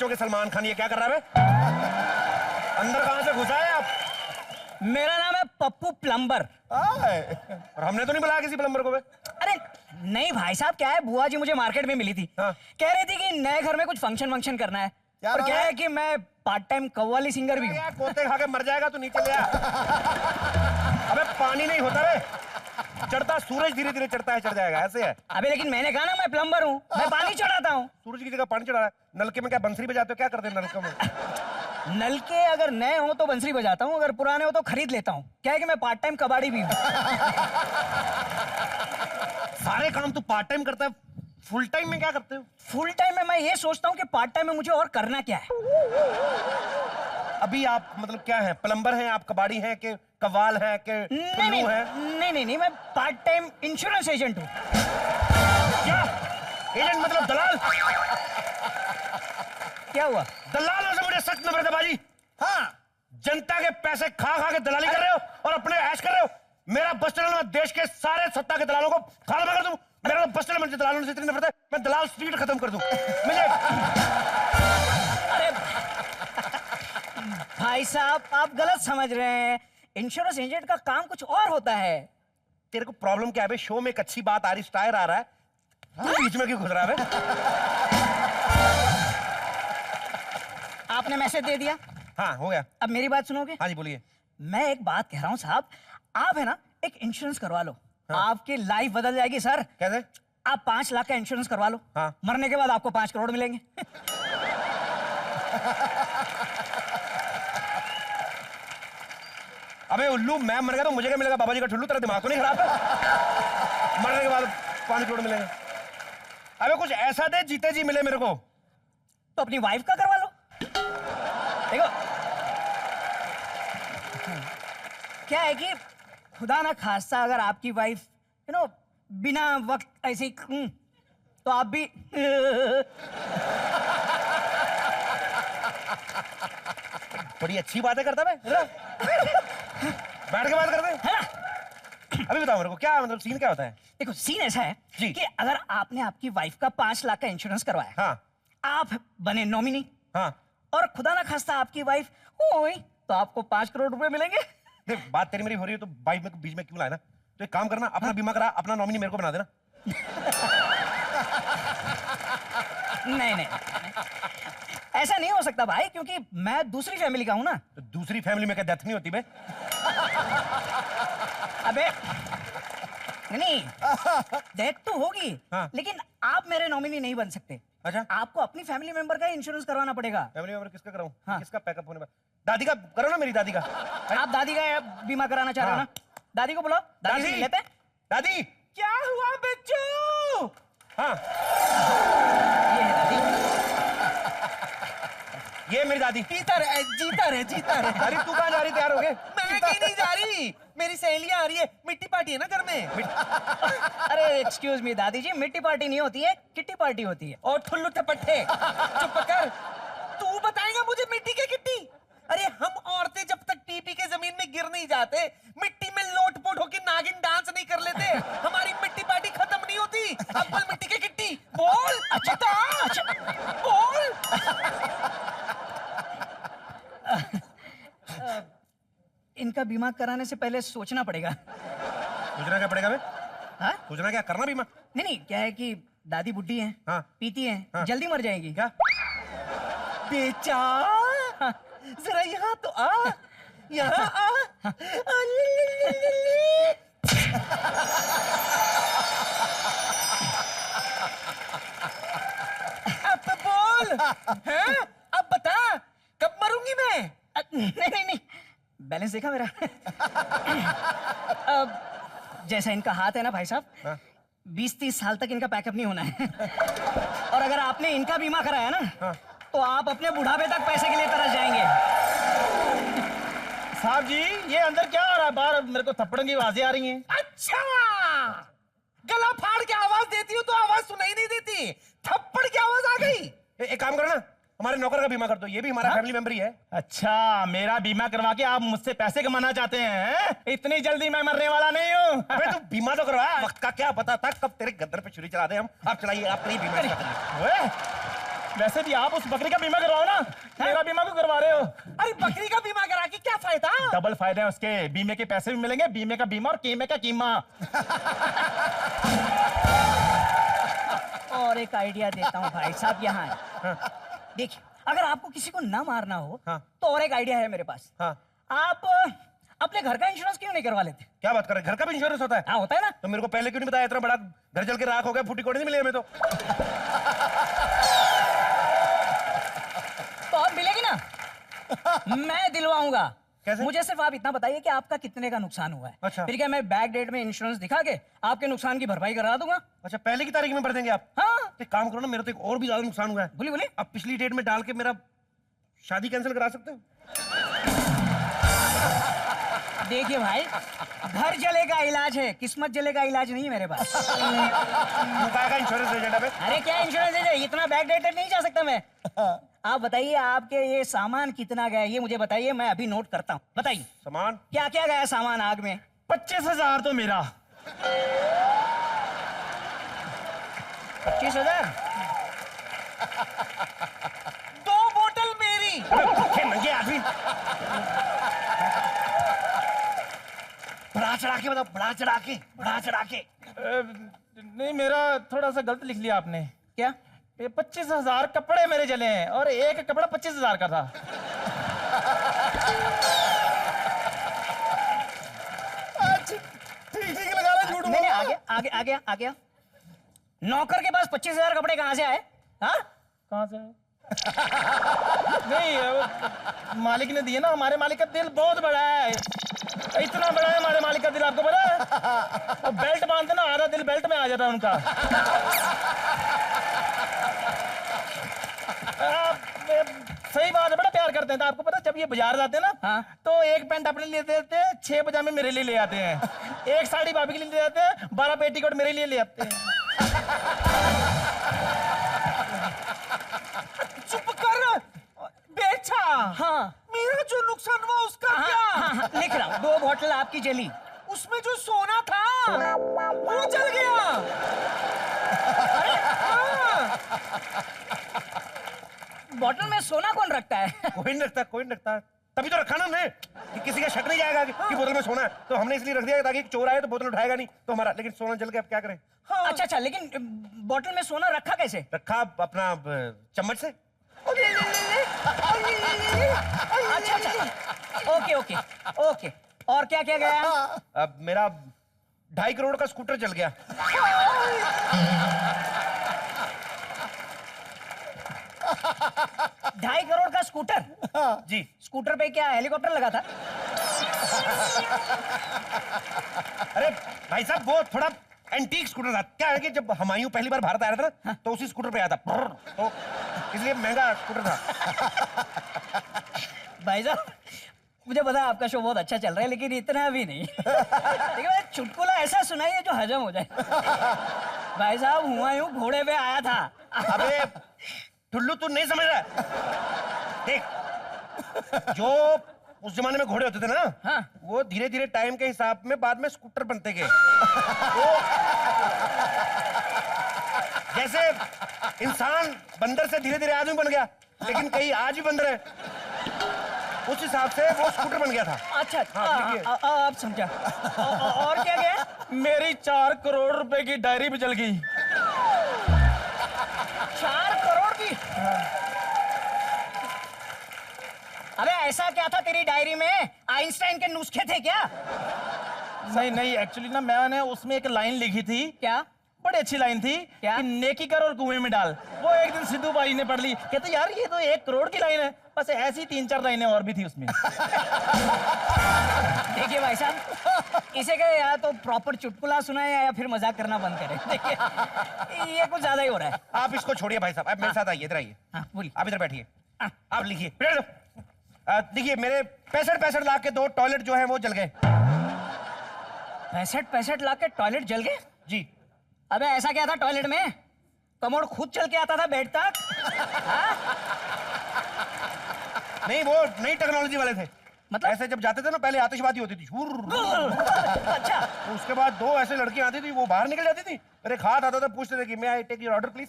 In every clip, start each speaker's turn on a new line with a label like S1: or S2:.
S1: बच्चों के सलमान खान, ये क्या कर रहा है? अंदर कहां से घुसा है आप?
S2: मेरा नाम है पप्पू प्लम्बर।
S1: और हमने तो नहीं बुलाया किसी प्लम्बर को बे।
S2: अरे नहीं भाई साहब, क्या है, बुआ जी मुझे मार्केट में मिली थी।
S1: हाँ।
S2: कह रही थी कि नए घर में कुछ फंक्शन करना है। और क्या है कि मैं पार्ट टाइम कव्वाली सिंगर भी हूँ।
S1: कोते खा के मर जाएगा तो नीचे ले आ। अबे पानी नहीं होता रे, चढ़ता सूरज धीरे धीरे चढ़ता है, चढ़ जाएगा, ऐसे है।
S2: अबे लेकिन मैंने कहा ना मैं प्लम्बर हूँ, मैं पानी चढ़ाता हूँ।
S1: सूरज की जगह पानी चढ़ा रहा है। नलके में क्या बंसरी बजाते हो? क्या करते हैं नलके में?
S2: नलके अगर नए हो तो बंसरी बजाता हूँ, अगर पुराने हो तो खरीद लेता हूँ। क्या है कि मैं पार्ट टाइम कबाड़ी भी हूँ।
S1: सारे काम तू पार्ट टाइम करता है, फुल टाइम में क्या करते हो?
S2: फुल टाइम में मैं ये सोचता हूँ कि पार्ट टाइम में मुझे और करना क्या है।
S1: अभी आप मतलब क्या है, प्लम्बर हैं आप, कबाड़ी हैं कि कव्वाल हैं कि टुल्लू हैं?
S2: नहीं, मैं पार्ट टाइम इंश्योरेंस एजेंट हूँ।
S1: क्या एजेंट मतलब दलाल?
S2: क्या हुआ?
S1: दलालों से मुझे सख्त नफरत है बाजी। हाँ, जनता के पैसे खा खा के दलाली कर रहे हो और अपने ऐश कर रहे हो। मेरा बस चलाना, देश के सारे सत्ता के दलालों को खाना कर दूं। मेरा बस चलाना, मुझे दलालों से इतनी नफरत है, मैं दलाल स्ट्रीट खत्म कर दूं। मुझे
S2: अरे भाई साहब, आप गलत समझ रहे हैं। इंश्योरेंस एजेंट का काम कुछ और होता है।
S1: तेरे को प्रॉब्लम क्या है बे? शो में एक अच्छी बात आ रही, स्टायर आ रहा है, तू बीच में क्यों घुस रहा है बे?
S2: आपने मैसेज दे दिया।
S1: हाँ, हो गया।
S2: अब मेरी बात सुनोगे?
S1: हाँ जी, बोलिए।
S2: मैं एक बात कह रहा हूँ साहब, आप है ना एक इंश्योरेंस करवा लो।
S1: हाँ।
S2: आपकी लाइफ बदल जाएगी सर।
S1: कैसे?
S2: आप 5 लाख का इंश्योरेंस करवा लो।
S1: हाँ।
S2: मरने के बाद आपको 5 करोड़ मिलेंगे।
S1: अबे उल्लू, मैं मर गया तो मुझे क्या मिलेगा? बाबा जी का ठुल्लू, तेरा दिमाग तो नहीं खराब है? मरने के बाद 5 करोड़ मिलेंगे। अबे कुछ ऐसा दे जीते जी मिले मेरे को।
S2: तो अपनी वाइफ का करवा लो। देखो क्या है कि खुदा ना खास्ता अगर आपकी वाइफ बिना वक्त ऐसे तो आप भी
S1: बड़ी अच्छी बातें करता है। बैठ के बात करते हैं,
S2: है ना।
S1: अभी बताओ मेरे को क्या मतलब सीन क्या होता है?
S2: देखो सीन ऐसा है
S1: जी।
S2: कि अगर आपने आपकी वाइफ का 5 लाख का इंश्योरेंस करवाया।
S1: हाँ
S2: आप बने नॉमिनी।
S1: हाँ।
S2: और खुदा ना खास्ता आपकी वाइफ हुई तो आपको 5 करोड़ रुपए मिलेंगे।
S1: देख, बात तेरी मेरी हो रही है तो बाइक में बीच में क्यों लाया ना? तो एक काम करना, अपना बीमा करा, अपना नॉमिनी मेरे को बना देना।
S2: नहीं, ऐसा नहीं हो सकता भाई, क्योंकि मैं दूसरी फैमिली का हूं ना।
S1: तो दूसरी फैमिली में क्या डेथ नहीं होती बे?
S2: अबे नहीं, डेथ तो होगी।
S1: हाँ।
S2: लेकिन आप मेरे नॉमिनी नहीं बन सकते।
S1: अच्छा,
S2: आपको अपनी फैमिली मेंबर का इंश्योरेंस करवाना पड़ेगा।
S1: फैमिली मेंबर किसका कराऊं?
S2: हाँ।
S1: किसका पैकअप होने? दादी का करो ना, मेरी दादी का।
S2: आप दादी का बीमा कराना चाह रहे हो
S1: हाँ।
S2: ना? दादी को बुलाओ, दादी से
S1: दादी,
S2: मिल लेते हैं।
S1: दादी।
S2: क्या हुआ बच्चों?
S1: हाँ,
S2: ये है दादी।
S1: ये मेरी दादी।
S3: जीता रहे।
S1: अरे तू कहाँ जा रही? तैयार हो गए?
S3: मैं कहीं नहीं जा रही, मेरी सहेलियां आ रही है, मिट्टी पार्टी है ना घर में।
S2: अरे एक्सक्यूज मी दादी जी, मिट्टी पार्टी नहीं होती है, किट्टी पार्टी होती है।
S3: और ठुल्लू टपट्टे चुप कर। तू बताएगा मुझे मिट्टी के किट्टी? अरे हम औरतें जब तक पी के जमीन में गिर नहीं जाते, मिट्टी में लोटपोट होके नागिन डांस नहीं कर लेते, हमारी मिट्टी पार्टी खत्म नहीं होती। अब बोल मिट्टी के किट्टी बोल। अच्छा बोल।
S2: इनका बीमा कराने से पहले सोचना पड़ेगा।
S1: सोचना क्या पड़ेगा बे?
S2: हाँ?
S1: सोचना क्या, करना बीमा?
S2: नहीं, क्या है कि दादी बुड्ढी है।
S1: हाँ।
S2: पीती है।
S1: हाँ।
S2: जल्दी मर जाएंगी।
S1: क्या?
S3: बेचा जरा यहाँ तो आ, यहाँ आ। अब बोल, हैं? अब बता कब मरूंगी मैं?
S2: नहीं, बैलेंस देखा मेरा? अब जैसा इनका हाथ है ना भाई साहब,
S1: हाँ।
S2: 20-30 साल तक इनका पैकअप नहीं होना है। और अगर आपने इनका बीमा कराया ना,
S1: हाँ।
S2: तो आप अपने बुढ़ापे तक पैसे के लिए तरस जाएंगे।
S4: साहब जी, ये अंदर क्या हो रहा है? बाहर मेरे को थप्पड़ों की आवाजें आ रही हैं।
S3: अच्छा, गला फाड़ के आवाज देती हूँ तो आवाज सुनाई नहीं देती, थप्पड़ की आवाज आ गई।
S1: एक काम करो ना, हमारे नौकर का बीमा कर दो, ये भी हमारा फैमिली मेंबर ही है।
S4: अच्छा, मेरा बीमा करवा के आप मुझसे पैसे कमाना चाहते हैं? इतनी जल्दी मैं मरने वाला नहीं हूँ।
S1: अबे तू बीमा तो करवा, वक्त का क्या पता था कब तेरे गद्दर पे छुरी चला दे हम। आप चलाइए, आप नहीं बीमा करिए।
S4: वैसे भी आप उस बकरी का बीमा करवाओ ना, मेरा बीमा क्यों करवा रहे हो?
S3: अरे बकरी का बीमा करा के क्या फायदा?
S4: डबल फायदे हैं उसके, बीमे के पैसे भी मिलेंगे, बीमे का बीमा और कीमे का कीमा।
S2: और एक आइडिया देता हूँ भाई साहब, यहाँ है। देखिए, अगर आपको किसी को ना मारना हो तो और एक आइडिया है मेरे पास। आप अपने घर का इंश्योरेंस क्यों नहीं करवा लेते?
S1: क्या बात कर रहे हैं? घर का भी इंश्योरेंस होता है?
S2: हाँ, होता है ना।
S1: तो मेरे को पहले क्यों नहीं बताया? इतना बड़ा घर जल के राख हो गया, फूटी कोड़ी नहीं मिली हमें तो।
S2: तो अब मिलेगी ना। मैं दिलवाऊंगा।
S1: कैसे?
S2: मुझे सिर्फ आप इतना बताइए कि आपका कितने का नुकसान हुआ है।
S1: अच्छा।
S2: फिर क्या मैं बैक डेट में इंश्योरेंस दिखा के आपके नुकसान की भरपाई करा दूंगा।
S1: अच्छा, पहले की तारीख में भर देंगे आप?
S2: हाँ।
S1: एक काम करो ना, मेरा तो एक और भी ज्यादा नुकसान हुआ है।
S2: बोलिए बोलिए।
S1: अब पिछली डेट में डाल के मेरा शादी कैंसिल करा सकते हो?
S2: देखिए भाई, घर जले का इलाज है, किस्मत जले का इलाज नहीं है मेरे पास।
S1: का इंश्योरेंस एजेंट है?
S2: अरे क्या इंश्योरेंस है? इतना बैक डेटेड नहीं जा सकता मैं। आप बताइए, आपके ये सामान कितना गया ये मुझे बताइए, मैं अभी नोट करता हूँ। बताइए
S1: सामान
S2: क्या क्या गया सामान आग में?
S4: 25,000 तो मेरा।
S2: 25,000?
S3: 2 बोतल मेरी।
S1: भूखे नंगे आदमी। बढ़ा चढ़ा के बताओ, बढ़ा चढ़ा के, बढ़ा चढ़ा के।
S4: नहीं, मेरा थोड़ा सा गलत लिख लिया आपने।
S2: क्या?
S4: ये 25,000 कपड़े मेरे जले हैं और एक कपड़ा 25,000 का था।
S3: ठीक लगा रहा, झूठ
S2: नहीं, आगे आगे आगे आगे। नौकर के पास 25,000 कपड़े कहाँ से आए? हाँ,
S4: कहाँ से? नहीं, वो मालिक ने दिए ना। हमारे मालिक का दिल बहुत बड़ा है, इतना बड़ा है हमारे मालिक का दिल, आपको पता है? वो बेल्ट बांधते ना, आधा दिल बेल्ट में आ जाता है उनका। सही बात है, बड़ा प्यार करते हैं। तो आपको पता है, जब ये बाजार जाते हैं ना,
S2: हाँ।
S4: तो एक पैंट अपने लिए देते हैं, 6 पजामे मेरे लिए ले आते हैं, एक साड़ी भाभी के लिए ले आते हैं, 12 पेटीकोट मेरे लिए ले आते हैं।
S3: चुप कर। बेचा?
S2: हाँ।
S3: मेरा जो नुकसान हुआ उसका
S2: हाँ,
S3: क्या?
S2: हाँ, हाँ, लिख रहा हूँ। 2 बोतल आपकी जली।
S3: उसमें जो सोना था वो जल गया। अरे हाँ।
S2: बोतल में सोना कौन रखता है?
S1: कोई नहीं रखता, कोई नहीं रखता। तभी तो रखा ना हमने कि किसी का शक नहीं जाएगा कि बोतल में सोना है। तो हमने इसलिए रख दिया ताकि चोर आए तो बोतल उठाएगा नहीं तो हमारा। लेकिन सोना जल गया, अब क्या करें?
S3: हाँ।
S2: अच्छा अच्छा, लेकिन बोतल में सोना रखा कैसे?
S1: रखा अपना चम्मच से।
S2: अच्छा अच्छा, ओके ओके ओके। और क्या क्या गया?
S1: अब मेरा 2.5 करोड़ का स्कूटर जल गया।
S2: 2.5 करोड़ का स्कूटर?
S1: जी।
S2: स्कूटर पे क्या हेलीकॉप्टर लगा था?
S1: अरे भाई साहब, वो थोड़ा एंटीक स्कूटर था। क्या है कि जब हुमायूं पहली बार भारत आया था ना, तो उसी स्कूटर पे आया था, तो इसलिए महंगा स्कूटर था।
S2: भाई साहब, मुझे पता है आपका शो बहुत अच्छा चल रहा है, लेकिन इतना भी नहीं। लेकिन भाई, चुटकुला ऐसा सुनाइए जो हजम हो जाए। भाई साहब, हुमायूं घोड़े पे आया था।
S1: अबे ठुल्लू, तू नहीं समझ रहा है? देख, जो उस जमाने में घोड़े होते थे ना,
S2: हाँ।
S1: वो धीरे धीरे टाइम के हिसाब में बाद में स्कूटर बनते गए। वो जैसे इंसान बंदर से धीरे धीरे आदमी बन गया, लेकिन कई आज भी बंदर है, उस हिसाब से वो स्कूटर बन गया था।
S2: अच्छा,
S1: हाँ, लिखिए।
S2: अब समझा। और क्या गया?
S4: मेरी 4 करोड़ रुपए की डायरी भी जल गई।
S2: 4 करोड़ की? अबे ऐसा क्या था तेरी डायरी में? आइंस्टाइन के नुस्खे थे क्या?
S4: नहीं नहीं, एक्चुअली ना मैंने उसमें एक लाइन लिखी थी।
S2: क्या?
S4: बड़ी अच्छी लाइन थी
S2: क्या? कि
S4: नेकी कर और कुएं में डाल। वो एक दिन सिद्धू भाई ने पढ़ ली, कहते यार ये तो 1 करोड़ की लाइन है। बस ऐसी 3-4 लाइनें और भी थी उसमें।
S2: देखिए भाई साहब, इसे कहे या तो प्रॉपर चुटकुला सुनाए या फिर मजाक करना बंद करें। देखिए, ये कुछ ज्यादा ही हो रहा है।
S1: आप इसको छोड़िए भाई साहब, आप मेरे साथ आइए, इधर आइए।
S2: हाँ, बोलिए।
S1: आप इधर बैठिए, आप लिखिए। देखिए, मेरे 65 लाख के 2 टॉयलेट जो है वो जल गए।
S2: 65 लाख के टॉयलेट जल गए?
S1: जी।
S2: अबे ऐसा क्या था टॉयलेट में? कमोड खुद चल के आता था बेड तक? हाँ?
S1: नहीं, वो नई टेक्नोलॉजी वाले थे।
S2: मतलब?
S1: ऐसे जब जाते थे ना पहले आतिशबाजी होती थी
S2: अच्छा
S1: तो उसके बाद 2 ऐसे लड़कियां आती थी, वो बाहर निकल जाती थी, मेरे हाथ आता था, पूछते थे कि मैं I take your order please.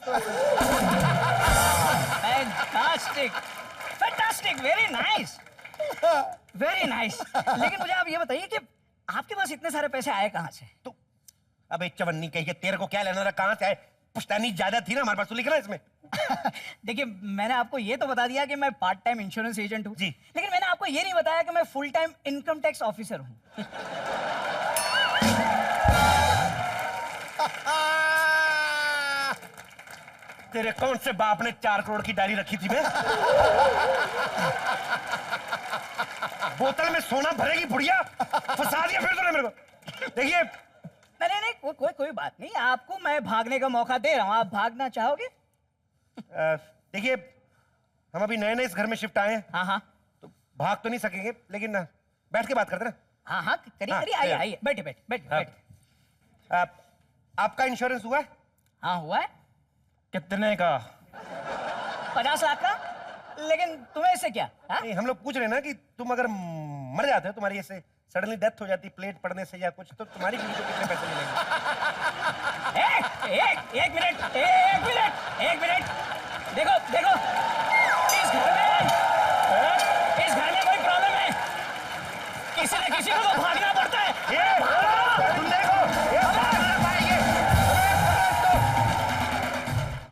S2: Fantastic fantastic, very nice very nice. लेकिन मुझे आप ये बताइए कि आपके पास इतने सारे पैसे आए कहाँ से?
S1: तो अबे चवन्नी कही, तेरे को क्या लेना था, कहाँ से आए? पुश्तैनी ज्यादा थी ना हमारे पास, तो लिख रहा है इसमें।
S2: देखिए मैंने आपको ये तो बता दिया कि मैं पार्ट टाइम इंश्योरेंस एजेंट हूँ
S1: जी।
S2: लेकिन मैंने आपको ये नहीं बताया कि मैं full time income tax officer हूँ।
S1: तेरे कौन से बाप ने 4 करोड़ की डायरी रखी थी? मैं बोतल में सोना भरेगी बुढ़िया, फंसा दिया फिर तूने मेरे को। देखिए
S2: नहीं नहीं कोई बात नहीं, आपको मैं भागने का मौका दे रहा हूँ, आप भागना चाहोगे?
S1: देखिए हम अभी नए नए इस घर में शिफ्ट आए हैं,
S2: हाँ हाँ
S1: तो भाग तो नहीं सकेंगे, लेकिन बैठ के बात करते ना।
S2: हाँ हाँ करिए
S1: हाँ,
S2: करिए, आइए
S1: हाँ।
S2: आइए, बैठे बैठे बैठे
S1: हाँ।
S2: बैठे।
S1: आपका इंश्योरेंस हुआ है?
S2: हाँ हुआ है
S4: कितने का?
S2: 50 लाख का। लेकिन तुम्हें इससे क्या? हाँ?
S1: नहीं, हम लोग पूछ रहे हैं ना कि तुम अगर मर जाते हो, तुम्हारी ऐसे सडनली डेथ हो जाती प्लेट पड़ने से या कुछ, तो तुम्हारी बीवी को कितने पैसे मिलेंगे?
S2: एक मिनट देखो